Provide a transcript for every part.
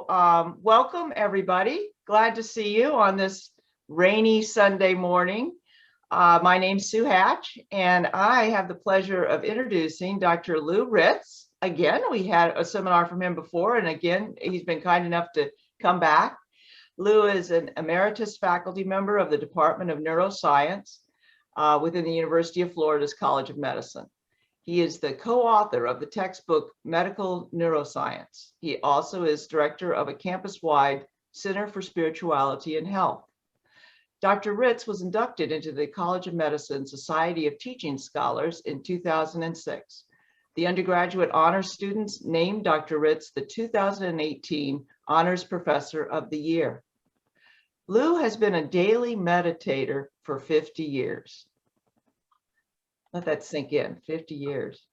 Welcome everybody. Glad to see you on this rainy Sunday morning. My name's Sue Hatch, and I have the pleasure of introducing Dr. Lou Ritz. Again, we had a seminar from him before, and again, he's been kind enough to come back. Lou is an emeritus faculty member of the Department of Neuroscience within the University of Florida's College of Medicine. He is the co-author of the textbook Medical Neuroscience. He also is director of a campus-wide Center for Spirituality and Health. Dr. Ritz was inducted into the College of Medicine Society of Teaching Scholars in 2006. The undergraduate honors students named Dr. Ritz the 2018 Honors Professor of the Year. Lou has been a daily meditator for 50 years. Let that sink in, 50 years.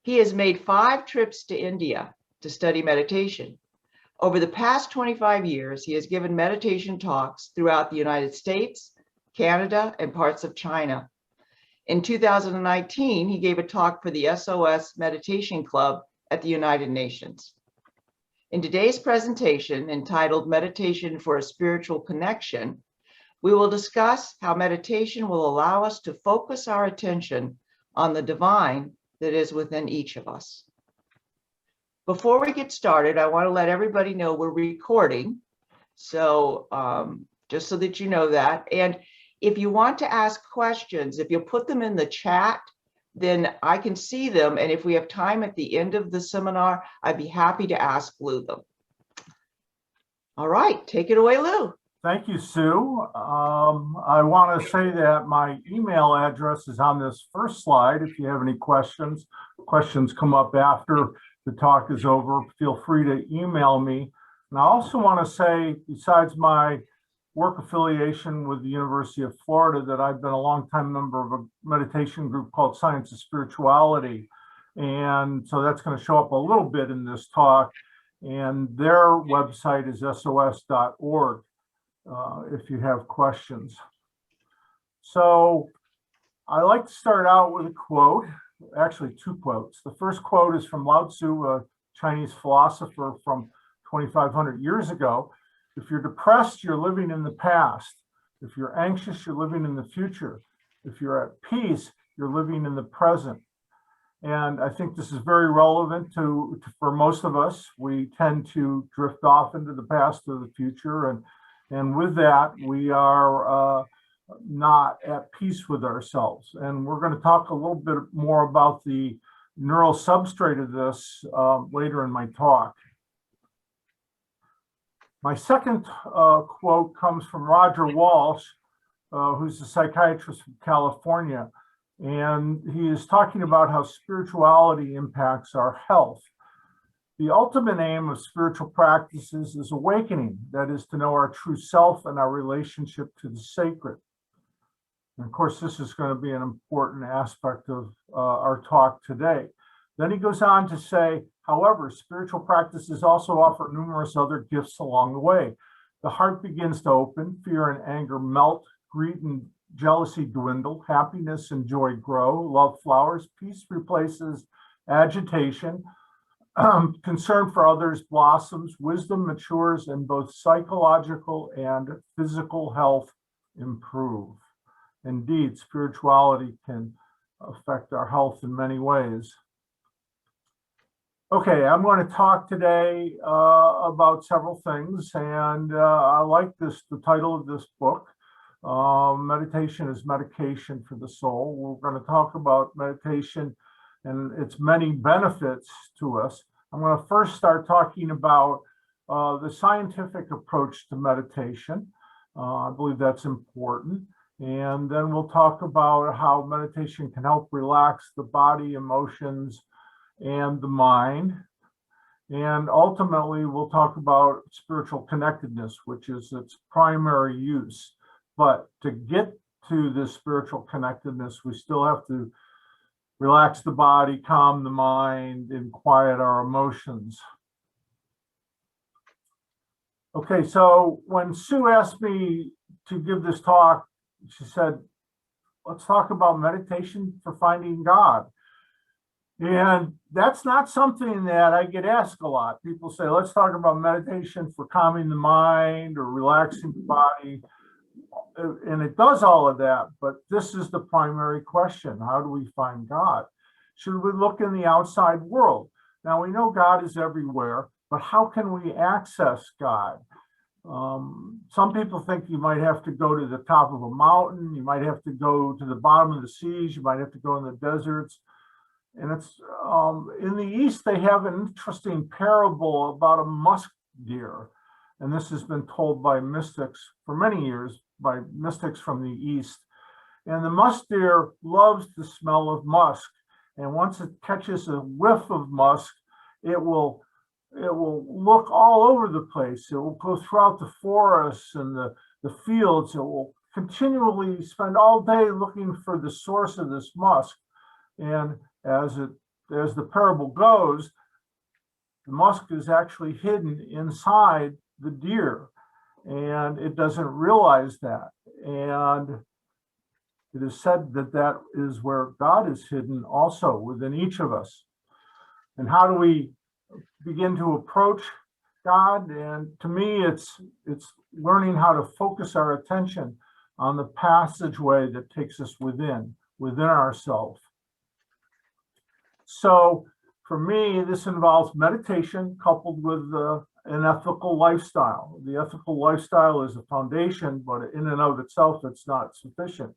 He has made 5 trips to India to study meditation. Over the past 25 years, he has given meditation talks throughout the United States, Canada, and parts of China. In 2019, he gave a talk for the SOS Meditation Club at the United Nations. In today's presentation, entitled Meditation for a Spiritual Connection, we will discuss how meditation will allow us to focus our attention on the divine that is within each of us. Before we get started, I want to let everybody know we're recording. So just so that you know that. And if you want to ask questions, if you put them in the chat, then I can see them. And if we have time at the end of the seminar, I'd be happy to ask Lou them. All right, take it away, Lou. Thank you, Sue. I want to say that my email address is on this first slide. If you have any questions come up after the talk is over, feel free to email me. And I also want to say, besides my work affiliation with the University of Florida, that I've been a longtime member of a meditation group called Science of Spirituality. And so that's going to show up a little bit in this talk. And their website is sos.org. If you have questions. So I like to start out with a quote, actually 2 quotes. The first quote is from Lao Tzu, a Chinese philosopher from 2,500 years ago. If you're depressed, you're living in the past. If you're anxious, you're living in the future. If you're at peace, you're living in the present. And I think this is very relevant for most of us. We tend to drift off into the past or the future, and with that, we are not at peace with ourselves. And we're going to talk a little bit more about the neural substrate of this later in my talk. My second quote comes from Roger Walsh, who's a psychiatrist from California. And he is talking about how spirituality impacts our health. The ultimate aim of spiritual practices is awakening, that is, to know our true self and our relationship to the sacred. And of course, this is going to be an important aspect of our talk today. Then he goes on to say, however, spiritual practices also offer numerous other gifts along the way. The heart begins to open, fear and anger melt, greed and jealousy dwindle, happiness and joy grow, love flowers, peace replaces agitation, concern for others blossoms, wisdom matures, and both psychological and physical health improve. Indeed, spirituality can affect our health in many ways. Okay, I'm going to talk today about several things, and I like the title of this book, Meditation is Medication for the Soul. We're going to talk about meditation and its many benefits to us. I'm going to first start talking about the scientific approach to meditation. I believe that's important. And then we'll talk about how meditation can help relax the body, emotions, and the mind. And ultimately, we'll talk about spiritual connectedness, which is its primary use. But to get to this spiritual connectedness, we still have to relax the body, calm the mind, and quiet our emotions. Okay, so when Sue asked me to give this talk, she said, let's talk about meditation for finding God. And that's not something that I get asked a lot. People say, let's talk about meditation for calming the mind or relaxing the body. And it does all of that, but this is the primary question. How do we find God? Should we look in the outside world? Now, we know God is everywhere, but how can we access God? Some people think you might have to go to the top of a mountain. You might have to go to the bottom of the seas. You might have to go in the deserts. And it's in the East, they have an interesting parable about a musk deer. And this has been told by mystics for many years, by mystics from the East. And the musk deer loves the smell of musk. And once it catches a whiff of musk, it will look all over the place. It will go throughout the forests and the fields. It will continually spend all day looking for the source of this musk. And as the parable goes, the musk is actually hidden inside the deer, and it doesn't realize that. And it is said that that is where God is hidden also within each of us. And how do we begin to approach God? And to me, it's learning how to focus our attention on the passageway that takes us within ourselves. So for me, this involves meditation coupled with an ethical lifestyle. The ethical lifestyle is a foundation, but in and of itself, it's not sufficient.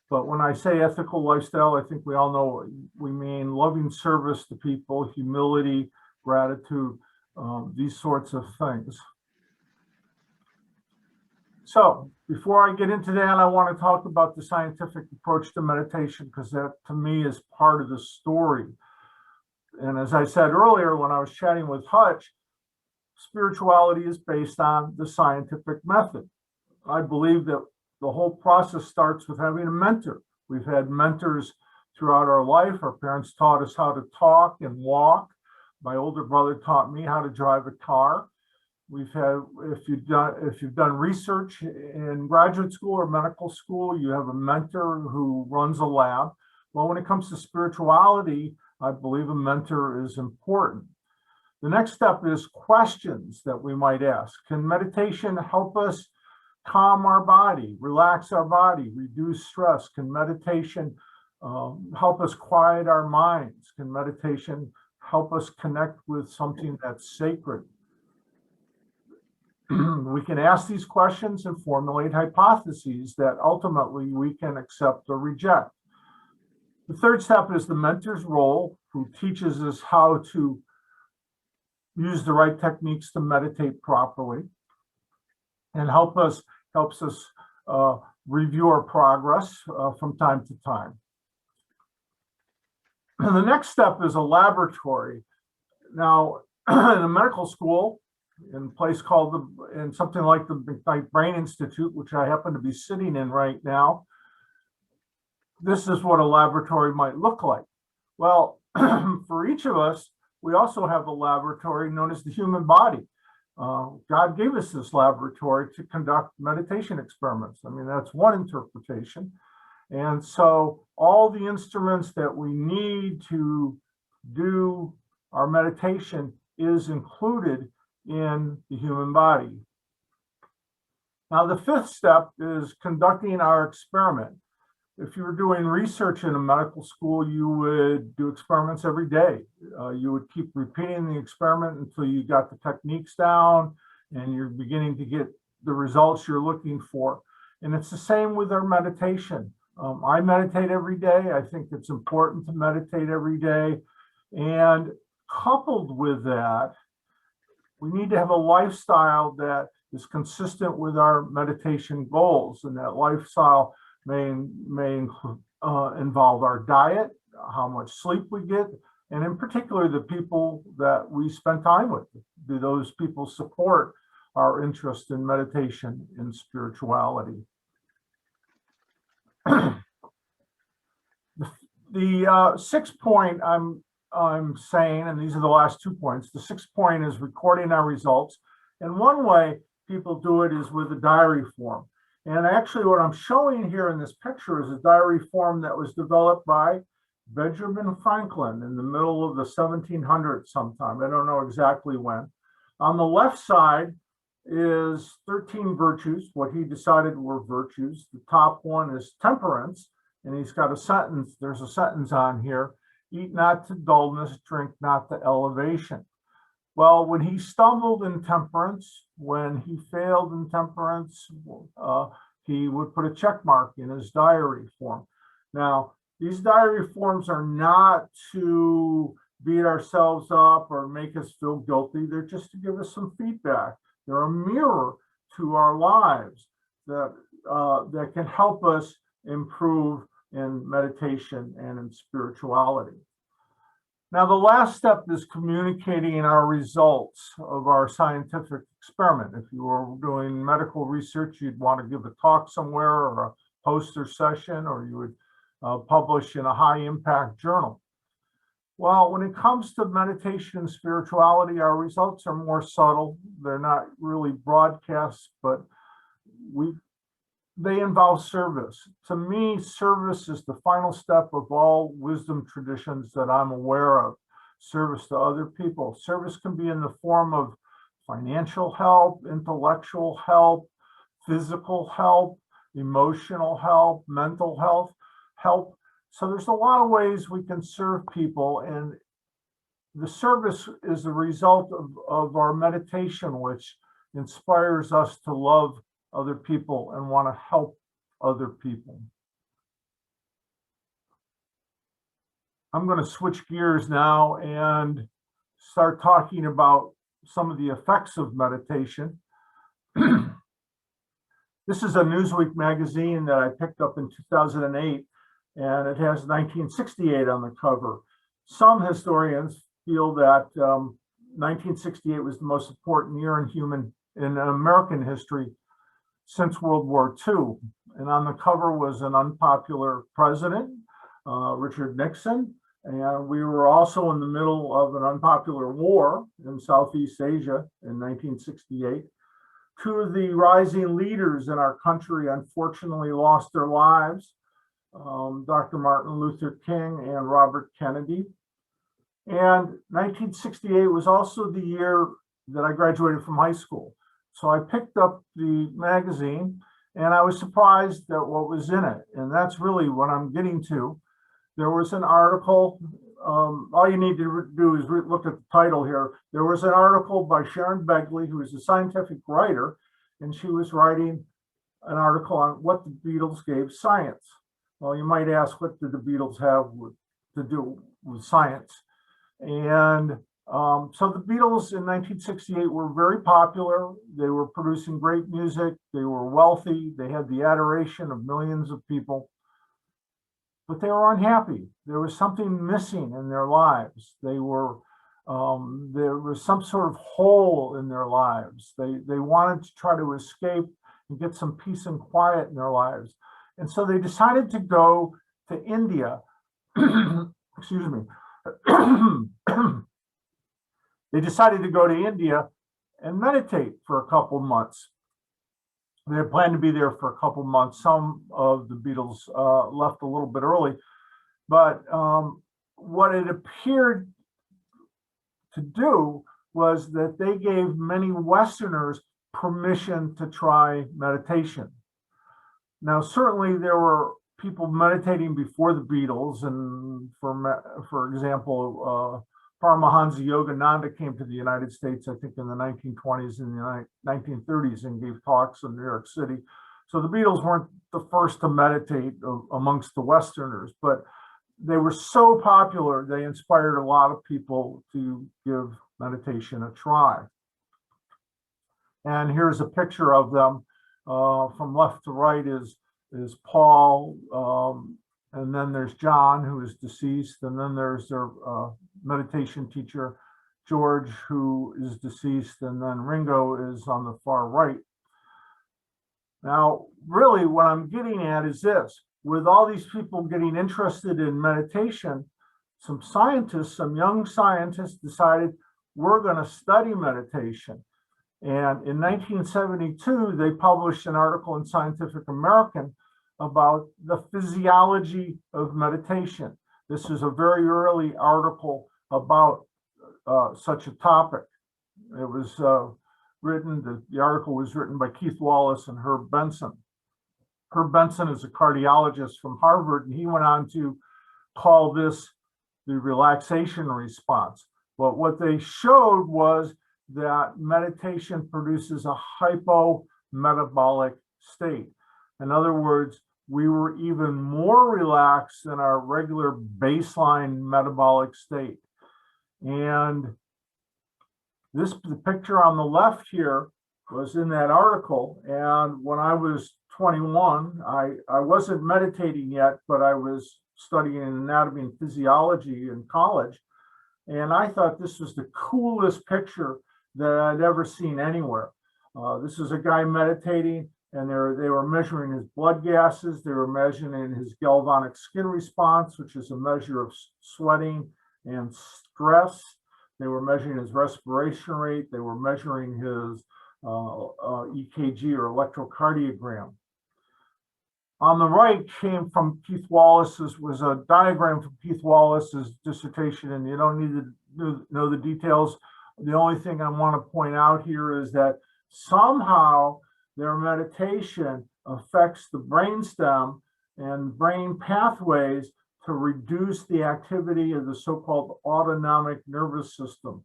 But when I say ethical lifestyle, I think we all know we mean loving service to people, humility, gratitude, these sorts of things. So before I get into that, I want to talk about the scientific approach to meditation, because that to me is part of the story. And as I said earlier, when I was chatting with Hutch, spirituality is based on the scientific method. I believe that the whole process starts with having a mentor. We've had mentors throughout our life. Our parents taught us how to talk and walk. My older brother taught me how to drive a car. We've had, if you've done research in graduate school or medical school, you have a mentor who runs a lab. Well, when it comes to spirituality, I believe a mentor is important. The next step is questions that we might ask. Can meditation help us calm our body, relax our body, reduce stress? Can meditation help us quiet our minds? Can meditation help us connect with something that's sacred? We can ask these questions and formulate hypotheses that ultimately we can accept or reject. The third step is the mentor's role, who teaches us how to use the right techniques to meditate properly and helps us review our progress from time to time. And the next step is a laboratory. Now, in a medical school, in a place called in something like the McKnight Brain Institute, which I happen to be sitting in right now, this is what a laboratory might look like. Well, for each of us, we also have a laboratory known as the human body. God gave us this laboratory to conduct meditation experiments. I mean, that's one interpretation. And so all the instruments that we need to do our meditation is included in the human body. Now, the fifth step is conducting our experiment. If you were doing research in a medical school, you would do experiments every day. You would keep repeating the experiment until you got the techniques down and you're beginning to get the results you're looking for. And it's the same with our meditation. I meditate every day. I think it's important to meditate every day. And coupled with that, we need to have a lifestyle that is consistent with our meditation goals. And that lifestyle may involve our diet, how much sleep we get, and in particular, the people that we spend time with. Do those people support our interest in meditation and spirituality? The sixth point I'm saying, and these are the last 2 points, the sixth point is recording our results. And one way people do it is with a diary form. And actually what I'm showing here in this picture is a diary form that was developed by Benjamin Franklin in the middle of the 1700s sometime. I don't know exactly when. On the left side is 13 virtues, what he decided were virtues. The top one is temperance, and he's got a sentence. There's a sentence on here: eat not to dullness, drink not to elevation. Well, when he stumbled in temperance, when he failed in temperance, he would put a check mark in his diary form. Now, these diary forms are not to beat ourselves up or make us feel guilty. They're just to give us some feedback. They're a mirror to our lives that can help us improve in meditation and in spirituality. Now, the last step is communicating our results of our scientific experiment. If you were doing medical research, you'd want to give a talk somewhere or a poster session, or you would publish in a high impact journal. Well, when it comes to meditation and spirituality, our results are more subtle. They're not really broadcast, but they involve service. To me, service is the final step of all wisdom traditions that I'm aware of. Service to other people. Service can be in the form of financial help, intellectual help, physical help, emotional help, mental health help. So there's a lot of ways we can serve people, and the service is the result of our meditation, which inspires us to love other people and want to help other people. I'm going to switch gears now and start talking about some of the effects of meditation. This is a Newsweek magazine that I picked up in 2008, and it has 1968 on the cover. Some historians feel that 1968 was the most important year in American history since World War II. And on the cover was an unpopular president, Richard Nixon. And we were also in the middle of an unpopular war in Southeast Asia in 1968. Two of the rising leaders in our country unfortunately lost their lives, Dr. Martin Luther King and Robert Kennedy. And 1968 was also the year that I graduated from high school. So I picked up the magazine and I was surprised at what was in it. And that's really what I'm getting to. There was an article, all you need to do is look at the title here. There was an article by Sharon Begley, who is a scientific writer, and she was writing an article on what the Beatles gave science. Well, you might ask, what did the Beatles have to do with science? And so the Beatles in 1968 were very popular. They were producing great music. They were wealthy. They had the adoration of millions of people. But they were unhappy. There was something missing in their lives. There was some sort of hole in their lives. They wanted to try to escape and get some peace and quiet in their lives. And so they decided to go to India. Excuse me. They decided to go to India and meditate for a couple months. They had planned to be there for a couple months. Some of the Beatles left a little bit early, but what it appeared to do was that they gave many Westerners permission to try meditation. Now, certainly there were people meditating before the Beatles, and for example, Paramahansa Yogananda came to the United States, I think in the 1920s and the 1930s, and gave talks in New York City. So the Beatles weren't the first to meditate amongst the Westerners, but they were so popular, they inspired a lot of people to give meditation a try. And here's a picture of them. From left to right is Paul, and then there's John, who is deceased, and then there's their meditation teacher, George, who is deceased, and then Ringo is on the far right. Now, really what I'm getting at is this: with all these people getting interested in meditation, some scientists, some young scientists decided we're going to study meditation. And in 1972, they published an article in Scientific American about the physiology of meditation. This is a very early article about such a topic. It was the article was written by Keith Wallace and Herb Benson. Herb Benson is a cardiologist from Harvard, and he went on to call this the relaxation response. But what they showed was that meditation produces a hypometabolic state. In other words, we were even more relaxed than our regular baseline metabolic state. And the picture on the left here was in that article. And when I was 21, I wasn't meditating yet, but I was studying anatomy and physiology in college. And I thought this was the coolest picture that I'd ever seen anywhere. This is a guy meditating, and they were measuring his blood gases. They were measuring his galvanic skin response, which is a measure of sweating and stress. They were measuring his respiration rate. They were measuring his EKG or electrocardiogram. On the right came from Keith Wallace's, was a diagram from Keith Wallace's dissertation, and you don't need to know the details. The only thing I want to point out here is that somehow their meditation affects the brainstem and brain pathways to reduce the activity of the so-called autonomic nervous system,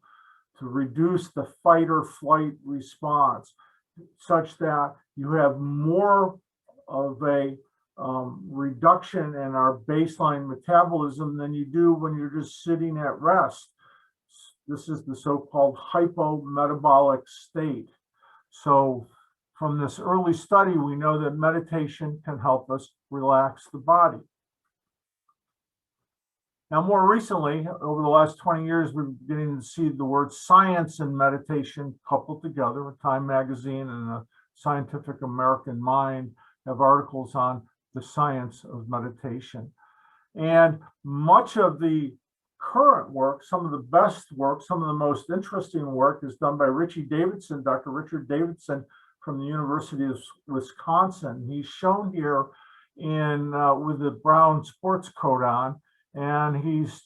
to reduce the fight or flight response, such that you have more of a reduction in our baseline metabolism than you do when you're just sitting at rest. This is the so-called hypometabolic state. So from this early study, we know that meditation can help us relax the body. Now, more recently, over the last 20 years, we're beginning to see the word science and meditation coupled together. Time magazine and the Scientific American Mind have articles on the science of meditation. And much of the current work, some of the best work, some of the most interesting work is done by Richie Davidson, Dr. Richard Davidson from the University of Wisconsin. He's shown here in with the brown sports coat on, and he's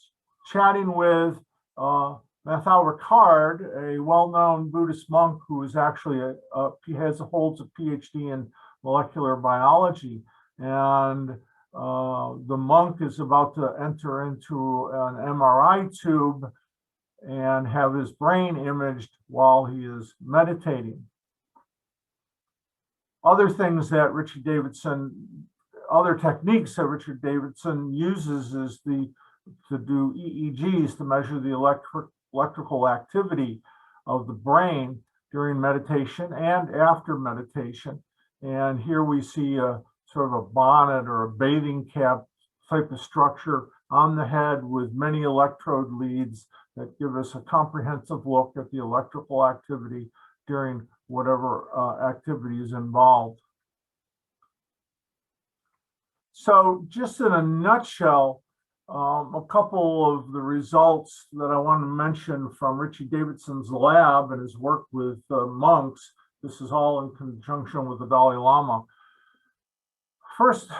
chatting with Matthieu Ricard, a well-known Buddhist monk who is actually holds a PhD in molecular biology. And the monk is about to enter into an MRI tube and have his brain imaged while he is meditating. Other things that Richard Davidson, other techniques that Richard Davidson uses is to do EEGs to measure the electrical activity of the brain during meditation and after meditation. And here we see a sort of a bonnet or a bathing cap type of structure on the head with many electrode leads that give us a comprehensive look at the electrical activity during whatever activity is involved. So just in a nutshell, a couple of the results that I want to mention from Richie Davidson's lab and his work with monks. This is all in conjunction with the Dalai Lama. First,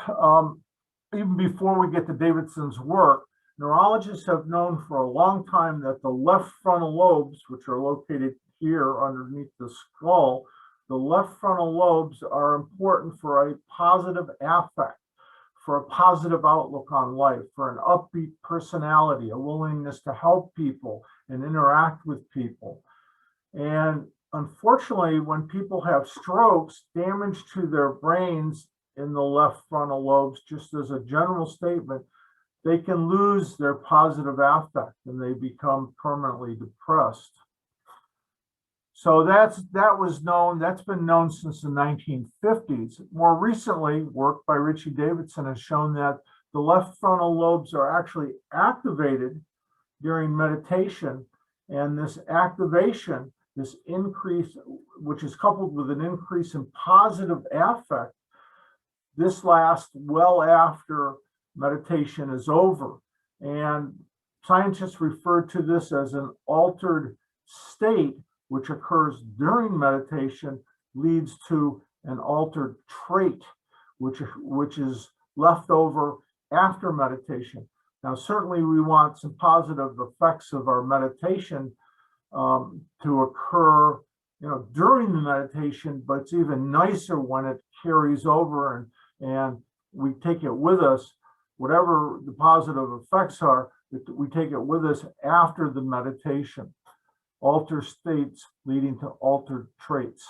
even before we get to Davidson's work, neurologists have known for a long time that the left frontal lobes, which are located here underneath the skull, the left frontal lobes are important for a positive affect, for a positive outlook on life, for an upbeat personality, a willingness to help people and interact with people. And unfortunately, when people have strokes, damage to their brains in the left frontal lobes, just as a general statement, they can lose their positive affect and they become permanently depressed. So that's been known since the 1950s. More recently, work by Richie Davidson has shown that the left frontal lobes are actually activated during meditation, and this activation, this increase, which is coupled with an increase in positive affect, this lasts well after meditation is over. And scientists refer to this as an altered state, which occurs during meditation, leads to an altered trait, which is left over after meditation. Now, certainly we want some positive effects of our meditation to occur, during the meditation, but it's even nicer when it carries over and we take it with us. Whatever the positive effects are, we take it with us after the meditation. Altered states leading to altered traits.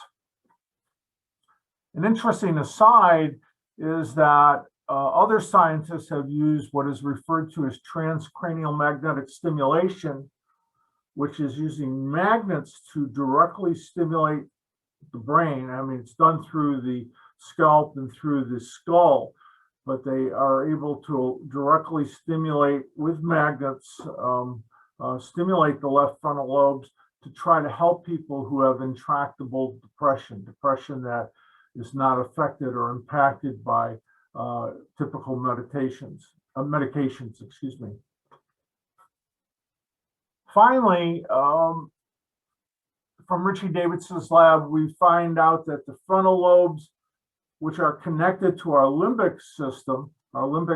An interesting aside is that other scientists have used what is referred to as transcranial magnetic stimulation, which is using magnets to directly stimulate the brain. I mean, it's done through the scalp and through the skull, but they are able to directly stimulate with magnets, stimulate the left frontal lobes to try to help people who have intractable depression that is not affected or impacted by typical medications, excuse me. Finally, from Richie Davidson's lab, we find out that the frontal lobes, which are connected to our limbic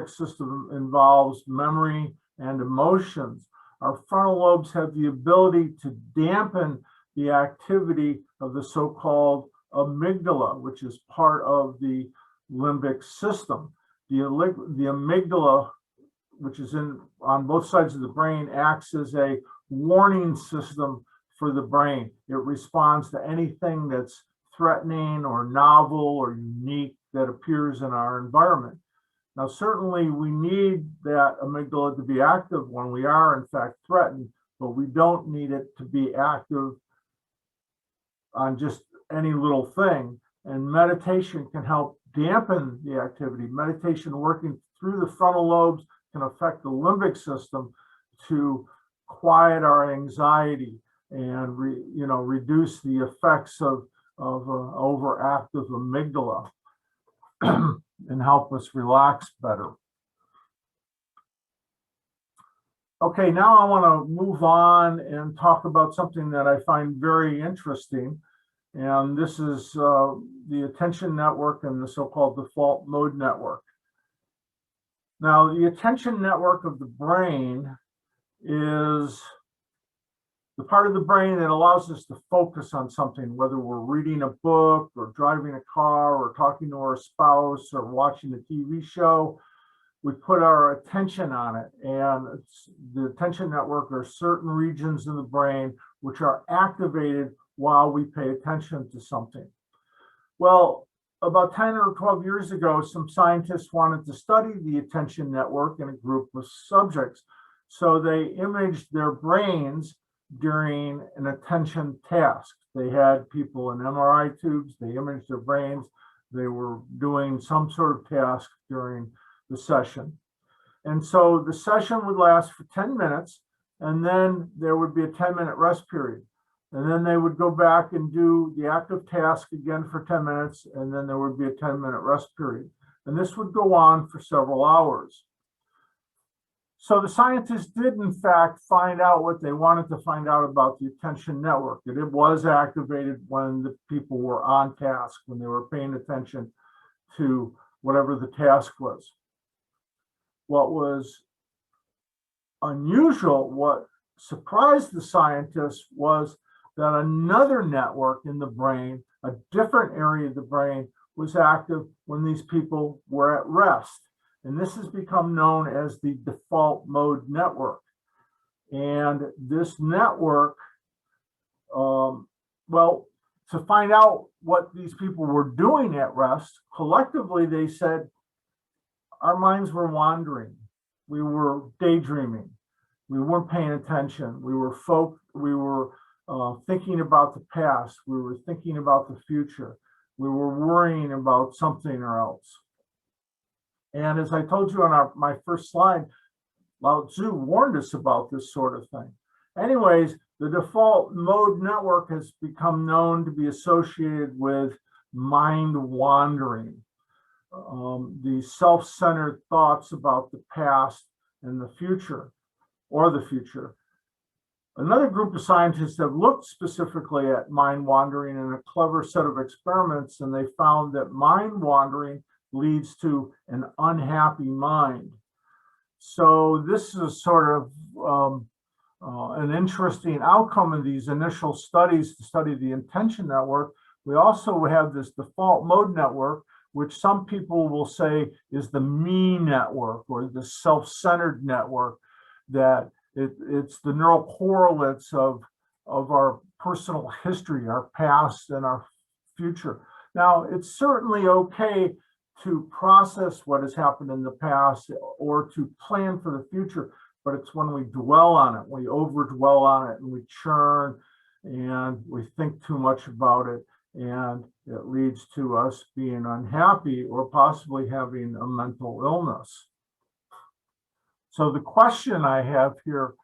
system involves memory and emotions. Our frontal lobes have the ability to dampen the activity of the so-called amygdala, which is part of the limbic system. The amygdala, which is on both sides of the brain, acts as a warning system for the brain. It responds to anything that's threatening or novel or unique that appears in our environment. Now, certainly we need that amygdala to be active when we are in fact threatened, but we don't need it to be active on just any little thing. And meditation can help dampen the activity. Meditation working through the frontal lobes can affect the limbic system to quiet our anxiety and reduce the effects of overactive amygdala and help us relax better. Okay, now I want to move on and talk about something that I find very interesting. And this is the attention network and the so-called default mode network. Now, the attention network of the brain is the part of the brain that allows us to focus on something, whether we're reading a book or driving a car or talking to our spouse or watching a TV show. We put our attention on it, and the attention network are certain regions in the brain which are activated while we pay attention to something. Well, about 10 or 12 years ago, some scientists wanted to study the attention network in a group of subjects. So they imaged their brains during an attention task. They had people in MRI tubes, they imaged their brains, they were doing some sort of task during the session. And so the session would last for 10 minutes, and then there would be a 10-minute rest period. And then they would go back and do the active task again for 10 minutes, and then there would be a 10-minute rest period. And this would go on for several hours. So the scientists did, in fact, find out what they wanted to find out about the attention network, that it was activated when the people were on task, when they were paying attention to whatever the task was. What was unusual, what surprised the scientists, was that another network in the brain, a different area of the brain, was active when these people were at rest. And this has become known as the default mode network. And this network, well, to find out what these people were doing at rest, collectively they said, our minds were wandering. We were daydreaming. We weren't paying attention. We were thinking about the past. We were thinking about the future. We were worrying about something or else. And as I told you on my first slide, Lao Tzu warned us about this sort of thing. Anyways, the default mode network has become known to be associated with mind wandering, the self-centered thoughts about the past and the future, or the future. Another group of scientists have looked specifically at mind wandering in a clever set of experiments, and they found that mind wandering leads to an unhappy mind. So this is sort of an interesting outcome of these initial studies to study the attention network. We also have this default mode network, which some people will say is the me network or the self-centered network, that it's the neural correlates of our personal history, our past and our future. Now, it's certainly okay to process what has happened in the past or to plan for the future, but it's when we dwell on it, we over dwell on it, and we churn and we think too much about it, and it leads to us being unhappy or possibly having a mental illness. So the question I have here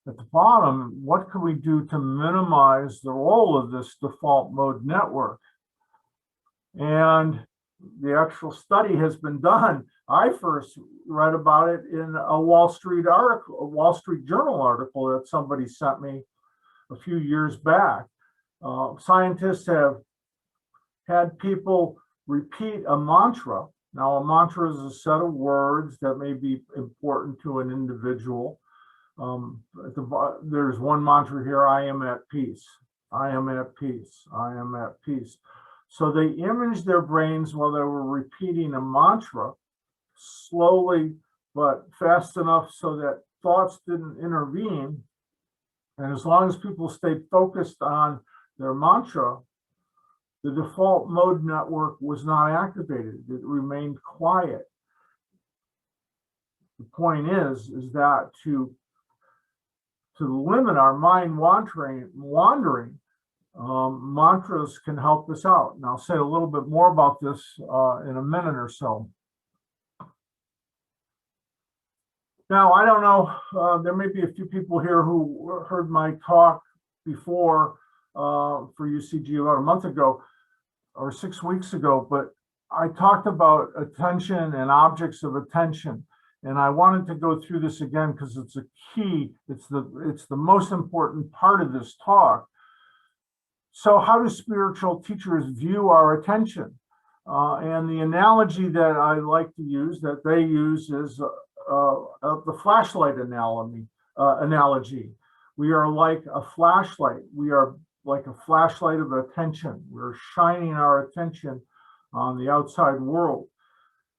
at the bottom, what can we do to minimize the role of this default mode network? And the actual study has been done. I first read about it in a Wall Street article, a Wall Street Journal article that somebody sent me a few years back. Scientists have had people repeat a mantra. Now, a mantra is a set of words that may be important to an individual. There's one mantra here: I am at peace. I am at peace. I am at peace. So they imaged their brains while they were repeating a mantra slowly, but fast enough so that thoughts didn't intervene. And as long as people stayed focused on their mantra, the default mode network was not activated. It remained quiet. The point is that to limit our mind wandering, mantras can help us out. And I'll say a little bit more about this in a minute or so. Now, I don't know, there may be a few people here who heard my talk before for UCG about a month ago or 6 weeks ago, but I talked about attention and objects of attention. And I wanted to go through this again because it's a key, it's the most important part of this talk. So how do spiritual teachers view our attention? And the analogy that I like to use, that they use, is the flashlight analogy. We are like a flashlight. We are like a flashlight of attention. We're shining our attention on the outside world.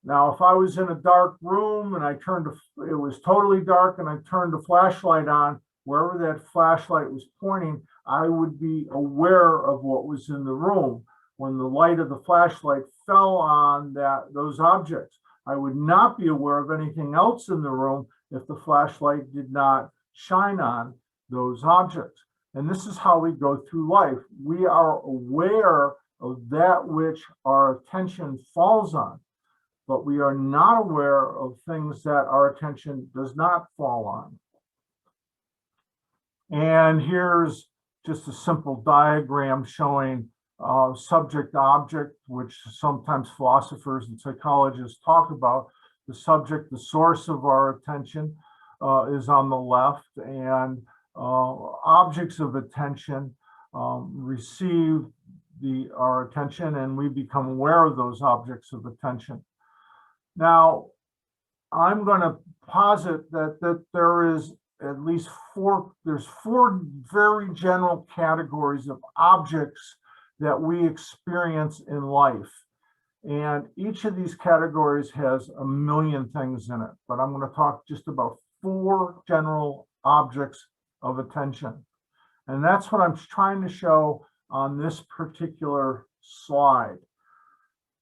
Now, if I was in a dark room and it was totally dark and I turned the flashlight on, wherever that flashlight was pointing, I would be aware of what was in the room. When the light of the flashlight fell on those objects, I would not be aware of anything else in the room if the flashlight did not shine on those objects. And this is how we go through life. We are aware of that which our attention falls on, but we are not aware of things that our attention does not fall on. And here's just a simple diagram showing subject-object, which sometimes philosophers and psychologists talk about. The subject, the source of our attention, is on the left, and objects of attention receive our attention, and we become aware of those objects of attention. Now, I'm going to posit that there is at least four very general categories of objects that we experience in life. And each of these categories has a million things in it, but I'm going to talk just about 4 general objects of attention. And that's what I'm trying to show on this particular slide.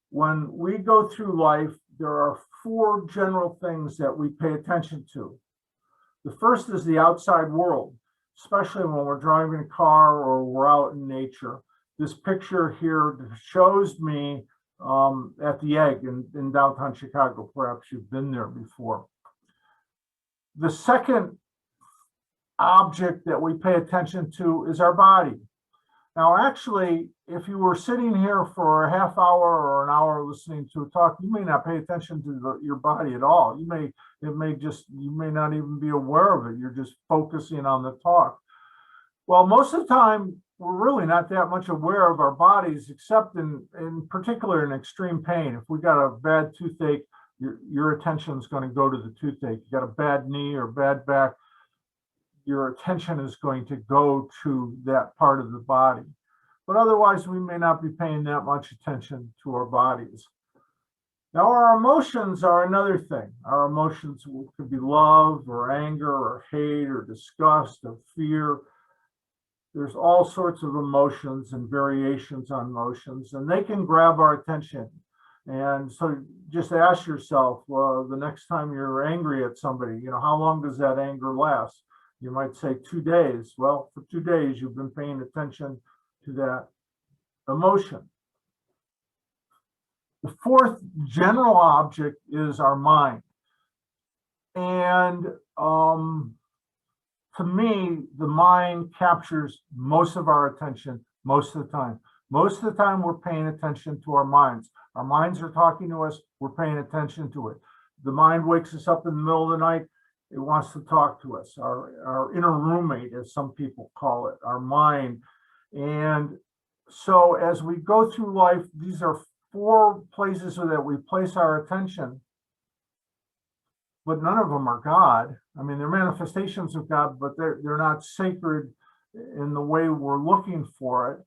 When we go through life, there are 4 general things that we pay attention to. The first is the outside world, especially when we're driving a car or we're out in nature. This picture here shows me at the Egg in downtown Chicago. Perhaps you've been there before. The second object that we pay attention to is our body. Now, actually, if you were sitting here for a half hour or an hour listening to a talk, you may not pay attention to your body at all. You may not even be aware of it. You're just focusing on the talk. Well, most of the time, we're really not that much aware of our bodies, except in particular in extreme pain. If we got a bad toothache, your attention is going to go to the toothache. You got a bad knee or bad back, your attention is going to go to that part of the body. But otherwise, we may not be paying that much attention to our bodies. Now, our emotions are another thing. Our emotions could be love or anger or hate or disgust or fear. There's all sorts of emotions and variations on emotions, and they can grab our attention. And so just ask yourself, well, the next time you're angry at somebody, how long does that anger last? You might say 2 days. Well, for 2 days, you've been paying attention to that emotion. The fourth general object is our mind. And to me, the mind captures most of our attention most of the time. Most of the time, we're paying attention to our minds. Our minds are talking to us. We're paying attention to it. The mind wakes us up in the middle of the night. It wants to talk to us. Our inner roommate, as some people call it, our mind. And so as we go through life, these are 4 places that we place our attention, but none of them are God. I mean, they're manifestations of God, but they're not sacred in the way we're looking for it.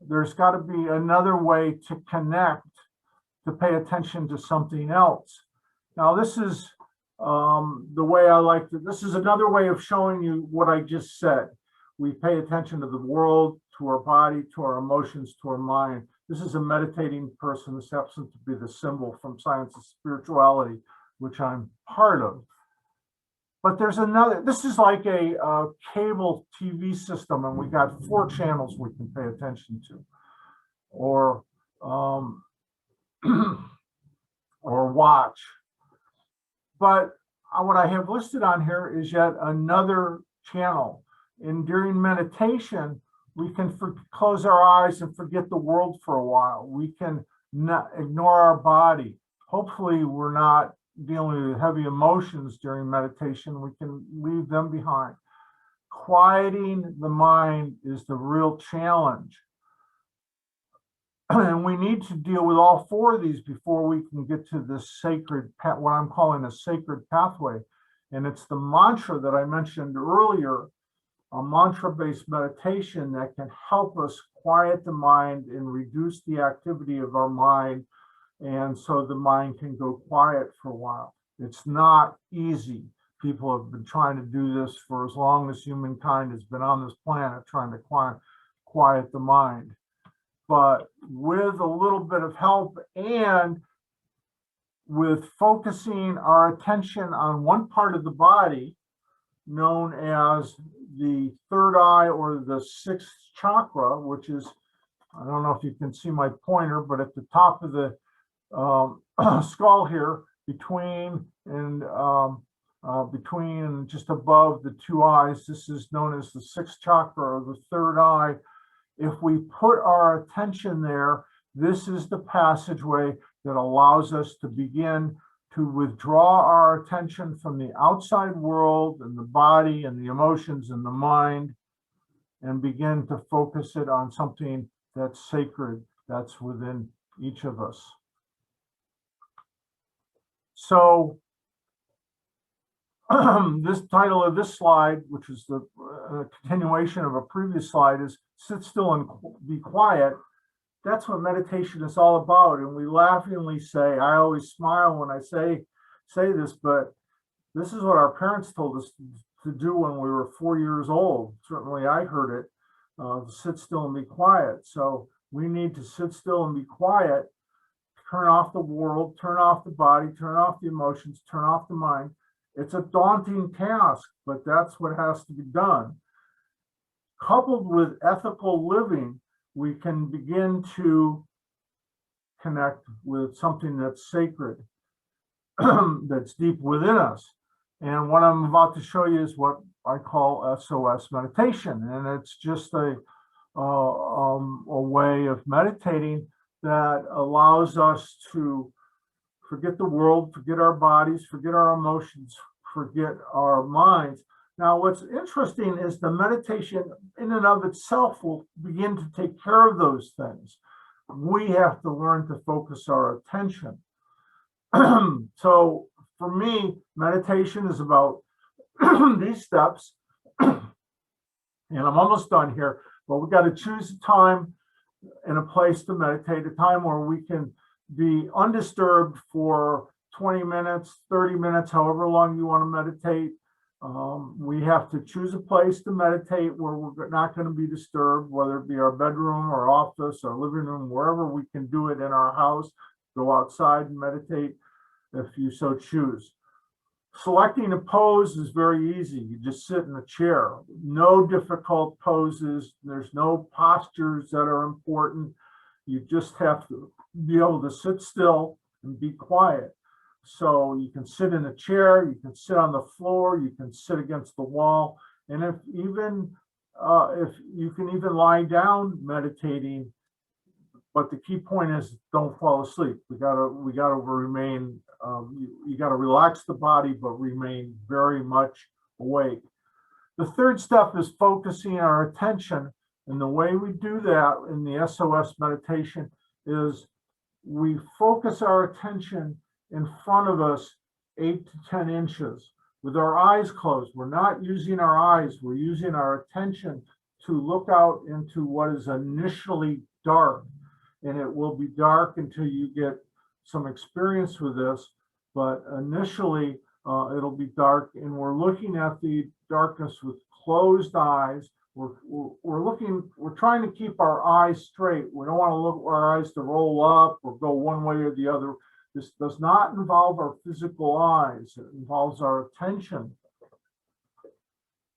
There's got to be another way to connect, to pay attention to something else. Now, this is the way I like to, this is another way of showing you what I just said. We pay attention to the world, to our body, to our emotions, to our mind. This is a meditating person. This happens to be the symbol from Science of Spirituality, which I'm part of. But there's another, this is like a cable TV system, and we got 4 channels we can pay attention to, or or watch. But what I have listed on here is yet another channel. And during meditation, we can close our eyes and forget the world for a while. We can not ignore our body. Hopefully, we're not dealing with heavy emotions during meditation. We can leave them behind. Quieting the mind is the real challenge. And we need to deal with all 4 of these before we can get to this sacred, what I'm calling a sacred pathway. And it's the mantra that I mentioned earlier, a mantra-based meditation that can help us quiet the mind and reduce the activity of our mind. And so the mind can go quiet for a while. It's not easy. People have been trying to do this for as long as humankind has been on this planet, trying to quiet the mind. But with a little bit of help and with focusing our attention on one part of the body known as the third eye or the 6th chakra, which is, I don't know if you can see my pointer, but at the top of the skull here, between and just above the 2 eyes, this is known as the 6th chakra or the third eye. If we put our attention there, this is the passageway that allows us to begin to withdraw our attention from the outside world and the body and the emotions and the mind, and begin to focus it on something that's sacred, that's within each of us. So this title of this slide, which is the continuation of a previous slide, is Sit Still and Be Quiet. That's what meditation is all about. And we laughingly say, I always smile when I say this, but this is what our parents told us to do when we were 4 years old. Certainly I heard it, sit still and be quiet. So we need to sit still and be quiet, turn off the world, turn off the body, turn off the emotions, turn off the mind. It's a daunting task, but that's what has to be done. Coupled with ethical living, we can begin to connect with something that's sacred, that's deep within us. And what I'm about to show you is what I call SOS meditation. And it's just a way of meditating that allows us to forget the world, forget our bodies, forget our emotions, forget our minds. Now, what's interesting is the meditation in and of itself will begin to take care of those things. We have to learn to focus our attention. So for me, meditation is about these steps. And I'm almost done here, but we got to choose a time and a place to meditate, a time where we can be undisturbed for 20 minutes, 30 minutes, however long you want to meditate. We have to choose a place to meditate where we're not going to be disturbed, whether it be our bedroom or office or living room, wherever we can do it in our house. Go outside and meditate if you so choose. Selecting a pose is very easy. You just sit in a chair. No difficult poses. There's no postures that are important. You just have to be able to sit still and be quiet. So you can sit in a chair, you can sit on the floor, you can sit against the wall, and if you can even lie down meditating. But the key point is, don't fall asleep. We gotta remain. You gotta relax the body, but remain very much awake. The third step is focusing our attention, and the way we do that in the SOS meditation is we focus our attention in front of us 8 to 10 inches with our eyes closed. We're not using our eyes. We're using our attention to look out into what is initially dark. And it will be dark until you get some experience with this. But initially, it'll be dark, and we're looking at the darkness with closed eyes. We're trying to keep our eyes straight. We don't want to look our eyes to roll up or go one way or the other. This does not involve our physical eyes. It involves our attention.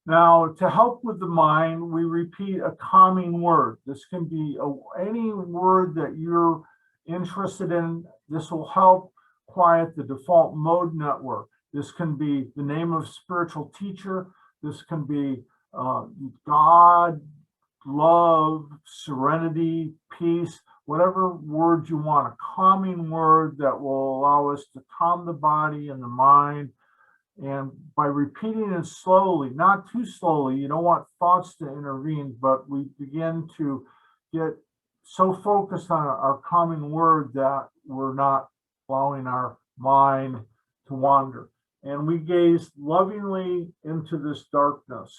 Now, to help with the mind, we repeat a calming word. This can be any word that you're interested in. This will help quiet the default mode network. This can be the name of a spiritual teacher. This can be God, love, serenity, peace, whatever word you want, a calming word that will allow us to calm the body and the mind. And by repeating it slowly, not too slowly, you don't want thoughts to intervene, but we begin to get so focused on our calming word that we're not allowing our mind to wander. And we gaze lovingly into this darkness.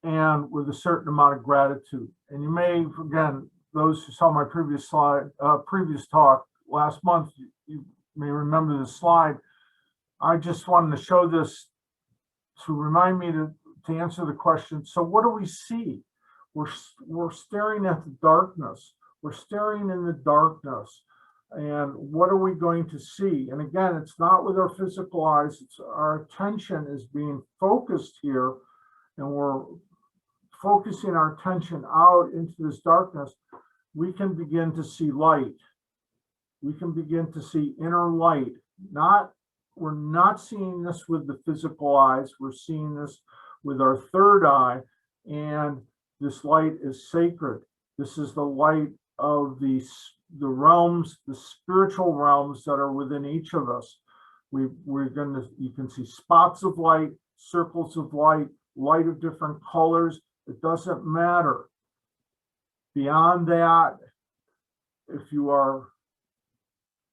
And with a certain amount of gratitude. And you may, again, those who saw my previous talk last month, you may remember the slide. I just wanted to show this to remind me to answer the question. So what do we see? We're staring at the darkness. We're staring in the darkness. And what are we going to see? And again, it's not with our physical eyes. It's our attention is being focused here, and we're focusing our attention out into this darkness. We can begin to see light. We can begin to see inner light. We're not seeing this with the physical eyes. We're seeing this with our third eye, and this light is sacred. This is the light of the realms, the spiritual realms that are within each of us. You can see spots of light, circles of light, light of different colors. It doesn't matter. Beyond that, if you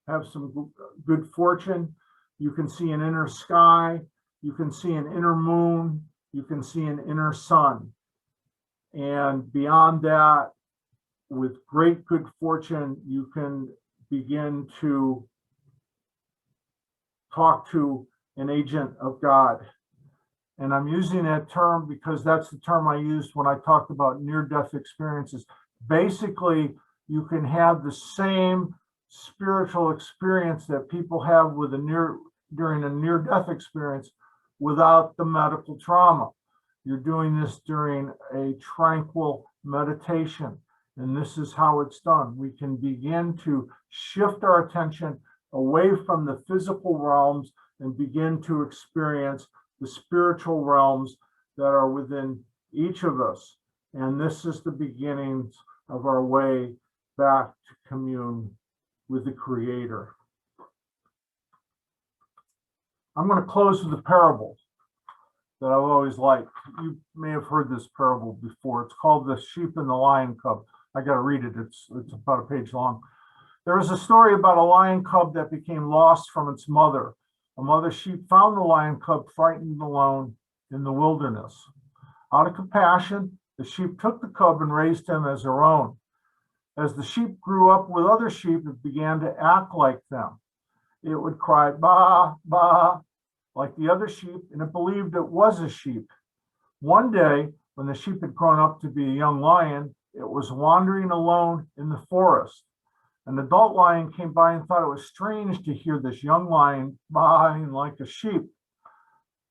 have some good fortune, you can see an inner sky, you can see an inner moon, you can see an inner sun. And beyond that, with great good fortune, you can begin to talk to an agent of God. And I'm using that term because that's the term I used when I talked about near-death experiences. Basically, you can have the same spiritual experience that people have during a near-death experience without the medical trauma. You're doing this during a tranquil meditation, and this is how it's done. We can begin to shift our attention away from the physical realms and begin to experience the spiritual realms that are within each of us. And this is the beginnings of our way back to commune with the Creator. I'm going to close with a parable that I've always liked. You may have heard this parable before. It's called The Sheep and the Lion Cub. I got to read it. It's about a page long. There is a story about a lion cub that became lost from its mother. A mother sheep found the lion cub frightened and alone in the wilderness. Out of compassion, the sheep took the cub and raised him as her own. As the sheep grew up with other sheep, it began to act like them. It would cry, "Ba, ba," like the other sheep, and it believed it was a sheep. One day, when the sheep had grown up to be a young lion, it was wandering alone in the forest. An adult lion came by and thought it was strange to hear this young lion baaing like a sheep.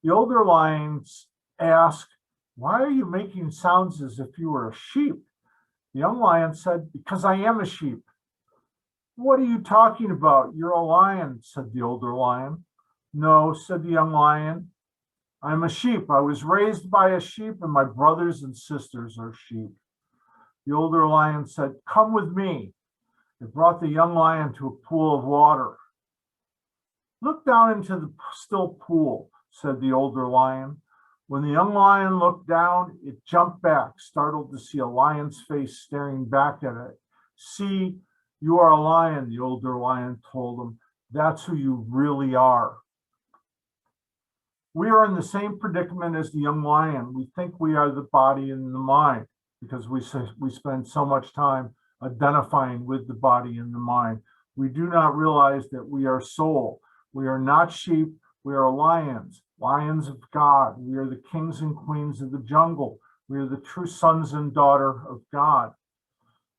The older lions asked, "Why are you making sounds as if you were a sheep?" The young lion said, "Because I am a sheep." "What are you talking about? You're a lion," said the older lion. "No," said the young lion, "I'm a sheep. I was raised by a sheep, and my brothers and sisters are sheep." The older lion said, "Come with me." It brought the young lion to a pool of water. "Look down into the still pool," said the older lion. When the young lion looked down, it jumped back, startled to see a lion's face staring back at it. "See, you are a lion," the older lion told him. "That's who you really are." We are in the same predicament as the young lion. We think we are the body and the mind because we spend so much time identifying with the body and the mind. We do not realize that we are soul. We are not sheep. We are lions, lions of God. We are the kings and queens of the jungle. We are the true sons and daughter of God.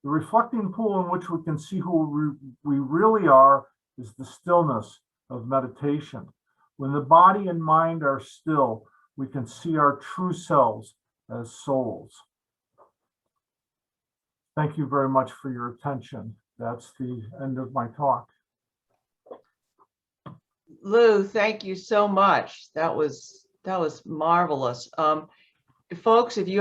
The reflecting pool in which we can see who we really are is the stillness of meditation. When the body and mind are still, we can see our true selves as souls. Thank you very much for your attention. That's the end of my talk. Lou, thank you so much. That was marvelous. Folks, if you